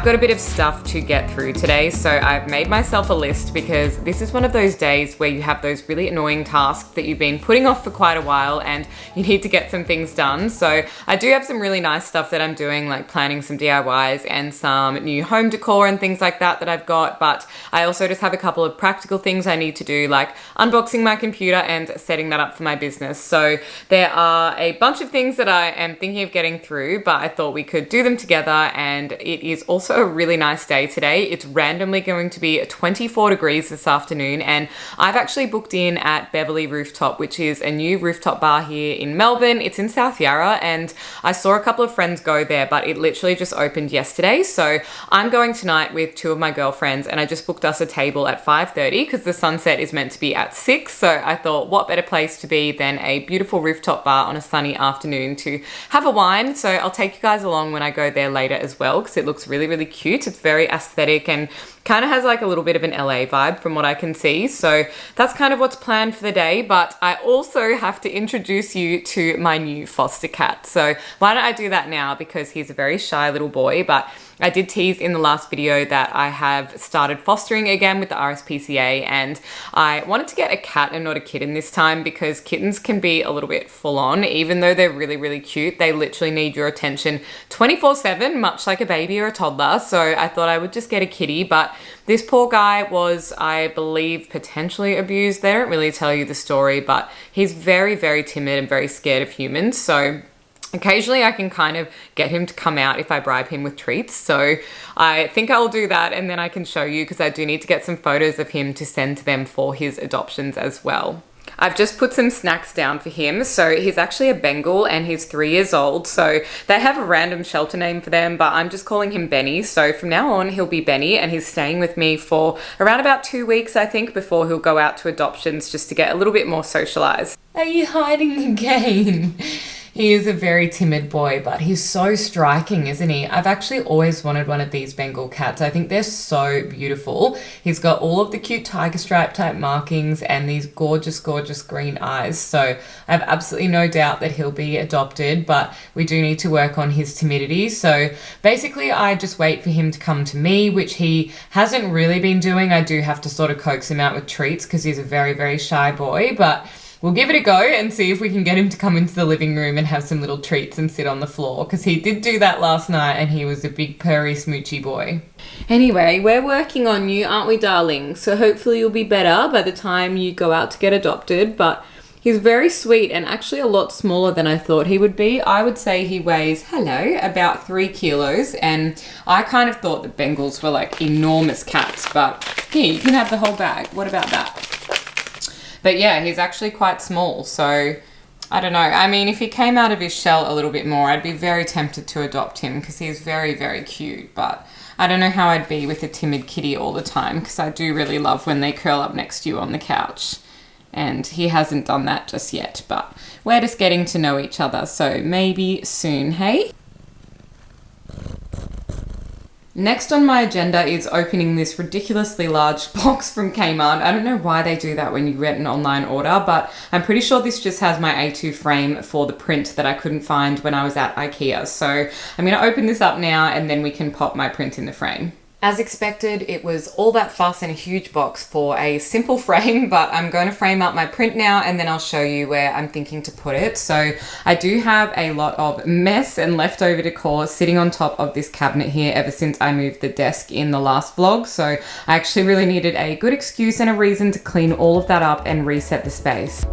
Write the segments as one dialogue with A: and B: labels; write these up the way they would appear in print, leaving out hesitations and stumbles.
A: got a bit of stuff to get through today, so I've made myself a list because this is one of those days where you have those really annoying tasks that you've been putting off for quite a while and you need to get some things done. So I do have some really nice stuff that I'm doing, like planning some DIYs and some new home decor and things like that I've got, but I also just have a couple of practical things I need to do, like unboxing my computer and setting that up for my business. So there are a bunch of things that I am thinking of getting through, but I thought we could do them together, and it is also a really nice day today. It's randomly going to be 24 degrees this afternoon, and I've actually booked in at Beverly Rooftop, which is a new rooftop bar here in Melbourne. It's in South Yarra, and I saw a couple of friends go there, but it literally just opened yesterday. So I'm going tonight with two of my girlfriends, and I just booked us a table at 5:30 because the sunset is meant to be at 6. So I thought, what better place to be than a beautiful rooftop bar on a sunny afternoon to have a wine. So I'll take you guys along when I go there later as well, because it looks really, really cute. It's very aesthetic and kind of has like a little bit of an LA vibe from what I can see. So that's kind of what's planned for the day, but I also have to introduce you to my new foster cat. So why don't I do that now, because he's a very shy little boy, but I did tease in the last video that I have started fostering again with the RSPCA, and I wanted to get a cat and not a kitten this time because kittens can be a little bit full on. Even though they're really, really cute, they literally need your attention 24/7, much like a baby or a toddler. So I thought I would just get a kitty, but this poor guy was, I believe, potentially abused. They don't really tell you the story, but he's very, very timid and very scared of humans. So occasionally I can kind of get him to come out if I bribe him with treats. So I think I'll do that, and then I can show you, because I do need to get some photos of him to send to them for his adoptions as well. I've just put some snacks down for him. So he's actually a Bengal and he's 3 years old. So they have a random shelter name for them, but I'm just calling him Benny. So from now on, he'll be Benny, and he's staying with me for around about 2 weeks, I think, before he'll go out to adoptions just to get a little bit more socialized. Are you hiding again? He is a very timid boy, but he's so striking, isn't he? I've actually always wanted one of these Bengal cats. I think they're so beautiful. He's got all of the cute tiger stripe type markings and these gorgeous, gorgeous green eyes. So I have absolutely no doubt that he'll be adopted, but we do need to work on his timidity. So basically I just wait for him to come to me, which he hasn't really been doing. I do have to sort of coax him out with treats because he's a very, very shy boy, but we'll give it a go and see if we can get him to come into the living room and have some little treats and sit on the floor, because he did do that last night and he was a big purry smoochy boy. Anyway, we're working on you, aren't we, darling? So hopefully you'll be better by the time you go out to get adopted, but he's very sweet and actually a lot smaller than I thought he would be. I would say he weighs, about 3 kilos, and I kind of thought that Bengals were like enormous cats, but here, you can have the whole bag. What about that? But yeah, he's actually quite small, so I don't know. I mean, if he came out of his shell a little bit more, I'd be very tempted to adopt him because he's very, very cute. But I don't know how I'd be with a timid kitty all the time, because I do really love when they curl up next to you on the couch. And he hasn't done that just yet, but we're just getting to know each other, so maybe soon, hey? Next on my agenda is opening this ridiculously large box from Kmart. I don't know why they do that when you get an online order, but I'm pretty sure this just has my A2 frame for the print that I couldn't find when I was at IKEA. So I'm going to open this up now, and then we can pop my print in the frame. As expected, it was all that fuss in a huge box for a simple frame, but I'm going to frame up my print now, and then I'll show you where I'm thinking to put it. So I do have a lot of mess and leftover decor sitting on top of this cabinet here ever since I moved the desk in the last vlog. So I actually really needed a good excuse and a reason to clean all of that up and reset the space.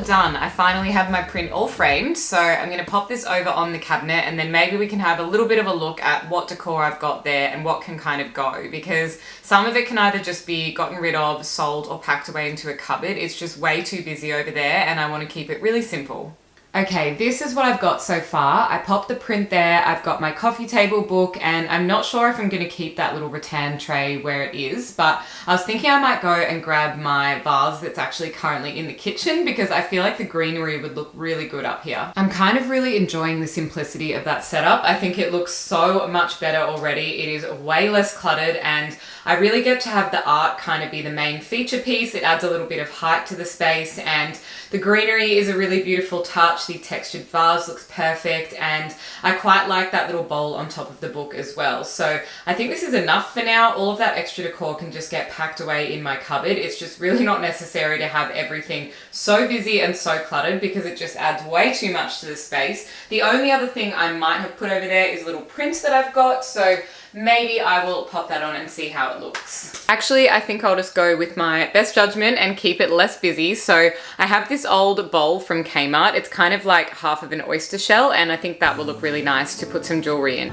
A: Done. I finally have my print all framed, so I'm going to pop this over on the cabinet, and then maybe we can have a little bit of a look at what decor I've got there and what can kind of go, because some of it can either just be gotten rid of, sold, or packed away into a cupboard. It's just way too busy over there, and I want to keep it really simple. Okay, this is what I've got so far. I popped the print there. I've got my coffee table book, and I'm not sure if I'm going to keep that little rattan tray where it is, but I was thinking I might go and grab my vase that's actually currently in the kitchen because I feel like the greenery would look really good up here. I'm kind of really enjoying the simplicity of that setup. I think it looks so much better already. It is way less cluttered, and I really get to have the art kind of be the main feature piece. It adds a little bit of height to the space, and the greenery is a really beautiful touch. The textured vase looks perfect, and I quite like that little bowl on top of the book as well. So I think this is enough for now. All of that extra decor can just get packed away in my cupboard. It's just really not necessary to have everything so busy and so cluttered because it just adds way too much to the space. The only other thing I might have put over there is little prints that I've got, so maybe I will pop that on and see how it looks. Actually, I think I'll just go with my best judgment and keep it less busy. So I have this old bowl from Kmart. It's kind of like half of an oyster shell, and I think that will look really nice to put some jewelry in.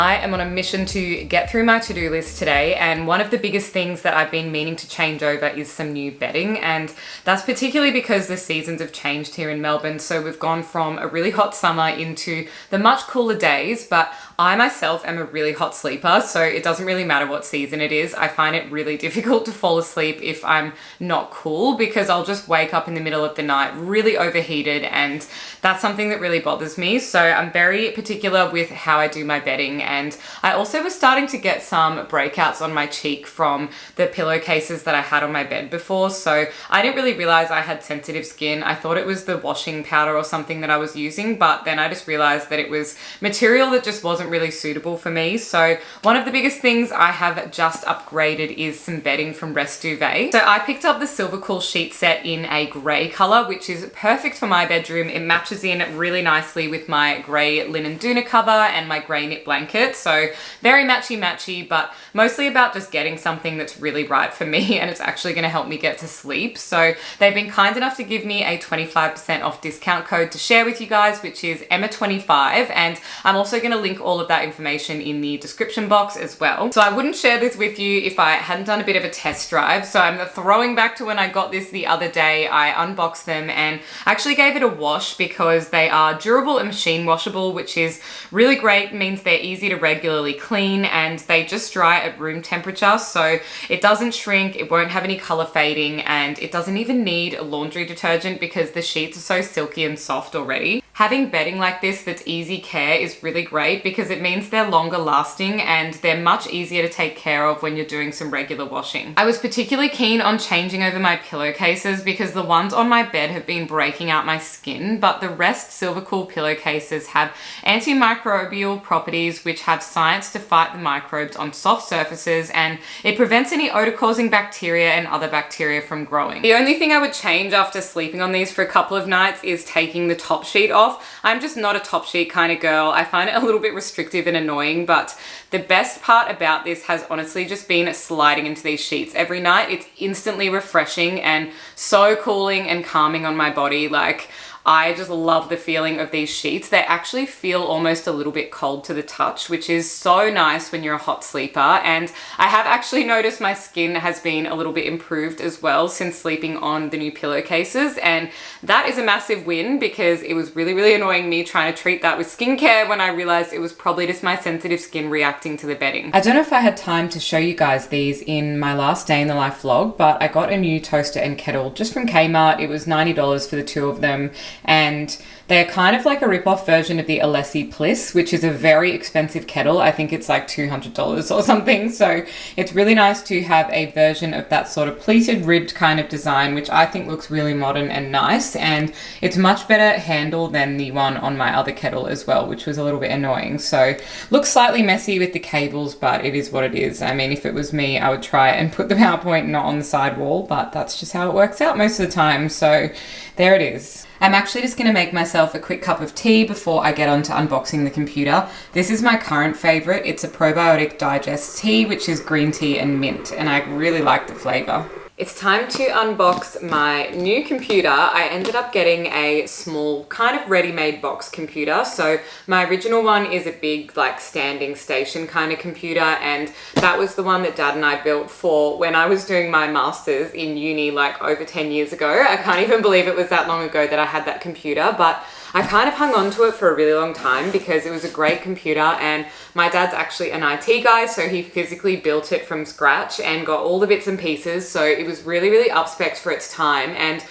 A: I am on a mission to get through my to-do list today, and one of the biggest things that I've been meaning to change over is some new bedding, and that's particularly because the seasons have changed here in Melbourne. So we've gone from a really hot summer into the much cooler days, but I myself am a really hot sleeper, so it doesn't really matter what season it is. I find it really difficult to fall asleep if I'm not cool because I'll just wake up in the middle of the night really overheated, and that's something that really bothers me. So I'm very particular with how I do my bedding, and I also was starting to get some breakouts on my cheek from the pillowcases that I had on my bed before. So I didn't really realize I had sensitive skin. I thought it was the washing powder or something that I was using, but then I just realized that it was material that just wasn't really suitable for me. So one of the biggest things I have just upgraded is some bedding from Rest Duvet. So I picked up the Silver Cool sheet set in a grey color, which is perfect for my bedroom. It matches in really nicely with my grey linen doona cover and my grey knit blanket. So very matchy, but mostly about just getting something that's really right for me and it's actually going to help me get to sleep. So they've been kind enough to give me a 25% off discount code to share with you guys, which is emma25, and I'm also going to link all of that information in the description box as well. So I wouldn't share this with you if I hadn't done a bit of a test drive. So I'm throwing back to when I got this the other day. I unboxed them and actually gave it a wash because they are durable and machine washable, which is really great. It means they're easy to regularly clean and they just dry at room temperature. So it doesn't shrink, it won't have any color fading, and it doesn't even need laundry detergent because the sheets are so silky and soft already. Having bedding like this that's easy care is really great because it means they're longer lasting and they're much easier to take care of when you're doing some regular washing. I was particularly keen on changing over my pillowcases because the ones on my bed have been breaking out my skin, but the Rest Silver Cool pillowcases have antimicrobial properties which have science to fight the microbes on soft surfaces, and it prevents any odor-causing bacteria and other bacteria from growing. The only thing I would change after sleeping on these for a couple of nights is taking the top sheet off. I'm just not a top sheet kind of girl. I find it a little bit restrictive and annoying, but the best part about this has honestly just been sliding into these sheets every night. It's instantly refreshing and so cooling and calming on my body. Like, I just love the feeling of these sheets. They actually feel almost a little bit cold to the touch, which is so nice when you're a hot sleeper. And I have actually noticed my skin has been a little bit improved as well since sleeping on the new pillowcases. And that is a massive win because it was really annoying me trying to treat that with skincare when I realized it was probably just my sensitive skin reacting to the bedding. I don't know if I had time to show you guys these in my last day in the life vlog, but I got a new toaster and kettle just from Kmart. It was $90 for the two of them. And they're kind of like a rip-off version of the Alessi Pliss, which is a very expensive kettle. I think it's like $200 or something. So it's really nice to have a version of that sort of pleated ribbed kind of design, which I think looks really modern and nice. And it's much better handle than the one on my other kettle as well, which was a little bit annoying. So looks slightly messy with the cables, but it is what it is. I mean, if it was me, I would try and put the PowerPoint not on the sidewall, but that's just how it works out most of the time. So there it is. I'm actually just going to make myself a quick cup of tea before I get on to unboxing the computer. This is my current favorite. It's a probiotic digest tea, which is green tea and mint, and I really like the flavor. It's time to unbox my new computer. I ended up getting a small kind of ready-made box computer. So my original one is a big like standing station kind of computer, and that was the one that Dad and I built for when I was doing my master's in uni like over 10 years ago. I can't even believe it was that long ago that I had that computer, but I kind of hung on to it for a really long time because it was a great computer, and my dad's actually an IT guy, so he physically built it from scratch and got all the bits and pieces. So it was really, really up-spec'd for its time, and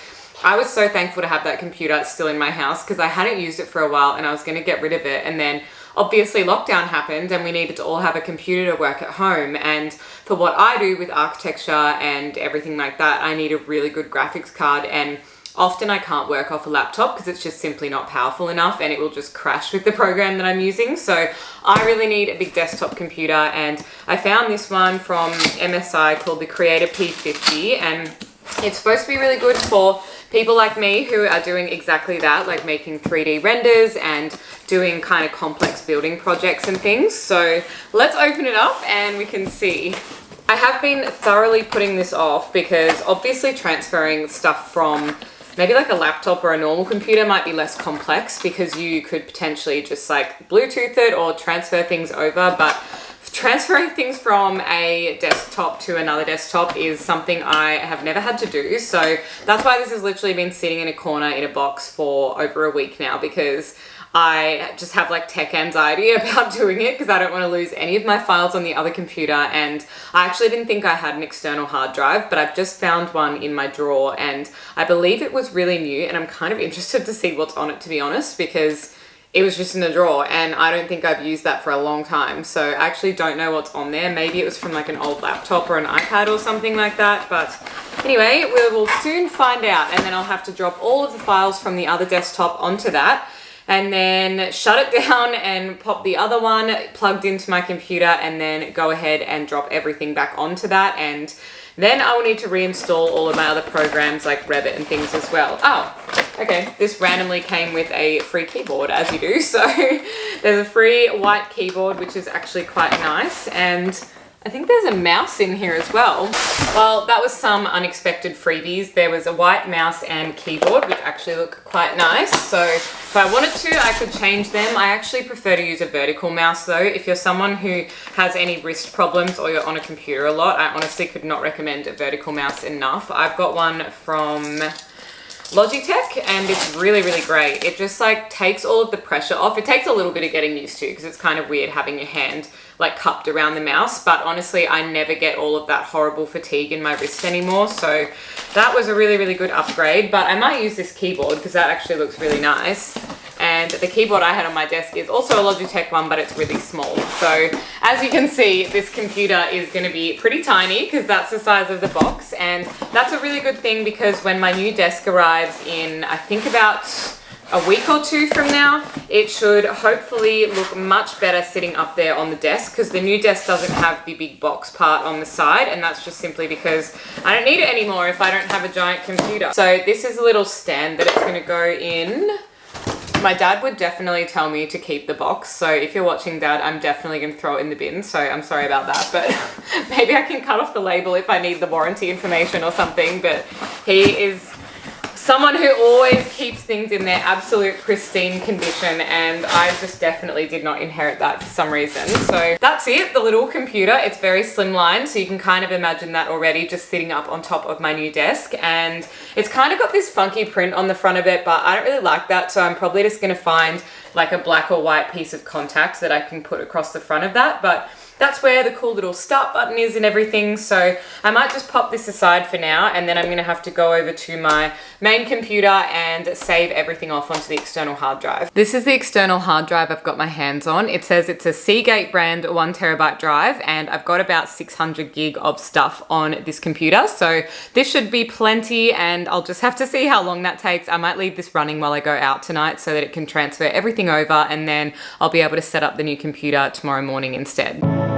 A: I was so thankful to have that computer still in my house because I hadn't used it for a while and I was going to get rid of it. And then obviously lockdown happened and we needed to all have a computer to work at home, and for what I do with architecture and everything like that, I need a really good graphics card, and often I can't work off a laptop because it's just simply not powerful enough and it will just crash with the program that I'm using. So I really need a big desktop computer, and I found this one from MSI called the Creator P50, and it's supposed to be really good for people like me who are doing exactly that, like making 3D renders and doing kind of complex building projects and things. So let's open it up and we can see. I have been thoroughly putting this off because obviously transferring stuff from maybe like a laptop or a normal computer might be less complex because you could potentially just like Bluetooth it or transfer things over, but transferring things from a desktop to another desktop is something I have never had to do. So that's why this has literally been sitting in a corner in a box for over a week now, because I just have like tech anxiety about doing it because I don't want to lose any of my files on the other computer. And I actually didn't think I had an external hard drive, but I've just found one in my drawer and I believe it was really new, and I'm kind of interested to see what's on it, to be honest, because it was just in a drawer and I don't think I've used that for a long time. So I actually don't know what's on there. Maybe it was from like an old laptop or an iPad or something like that. But anyway, we will soon find out, and then I'll have to drop all of the files from the other desktop onto that and then shut it down and pop the other one plugged into my computer, and then go ahead and drop everything back onto that. And then I will need to reinstall all of my other programs like Revit and things as well. Oh, okay. This randomly came with a free keyboard, as you do. So there's a free white keyboard, which is actually quite nice. And I think there's a mouse in here as well. Well, that was some unexpected freebies. There was a white mouse and keyboard, which actually look quite nice. So if I wanted to, I could change them. I actually prefer to use a vertical mouse though. If you're someone who has any wrist problems or you're on a computer a lot, I honestly could not recommend a vertical mouse enough. I've got one from Logitech and it's really, really great. It just like takes all of the pressure off. It takes a little bit of getting used to because it's kind of weird having your hand like cupped around the mouse, but honestly I never get all of that horrible fatigue in my wrist anymore. So that was a really, really good upgrade, but I might use this keyboard because that actually looks really nice. And the keyboard I had on my desk is also a Logitech one, but it's really small. So as you can see, this computer is going to be pretty tiny because that's the size of the box. And that's a really good thing because when my new desk arrives in, I think about a week or two from now, it should hopefully look much better sitting up there on the desk, because the new desk doesn't have the big box part on the side, and that's just simply because I don't need it anymore if I don't have a giant computer. So this is a little stand that it's going to go in. My dad would definitely tell me to keep the box, so if you're watching, Dad, I'm definitely going to throw it in the bin, so I'm sorry about that, but maybe I can cut off the label if I need the warranty information or something. But he is someone who always keeps things in their absolute pristine condition, and I just definitely did not inherit that for some reason. So that's it, the little computer. It's very slimline, so you can kind of imagine that already just sitting up on top of my new desk. And it's kind of got this funky print on the front of it, but I don't really like that, so I'm probably just going to find like a black or white piece of contact that I can put across the front of that. But that's where the cool little start button is and everything. So I might just pop this aside for now, and then I'm going to have to go over to my main computer and save everything off onto the external hard drive. This is the external hard drive I've got my hands on. It says it's a Seagate brand 1 terabyte drive, and I've got about 600 gig of stuff on this computer. So this should be plenty, and I'll just have to see how long that takes. I might leave this running while I go out tonight so that it can transfer everything over, and then I'll be able to set up the new computer tomorrow morning instead.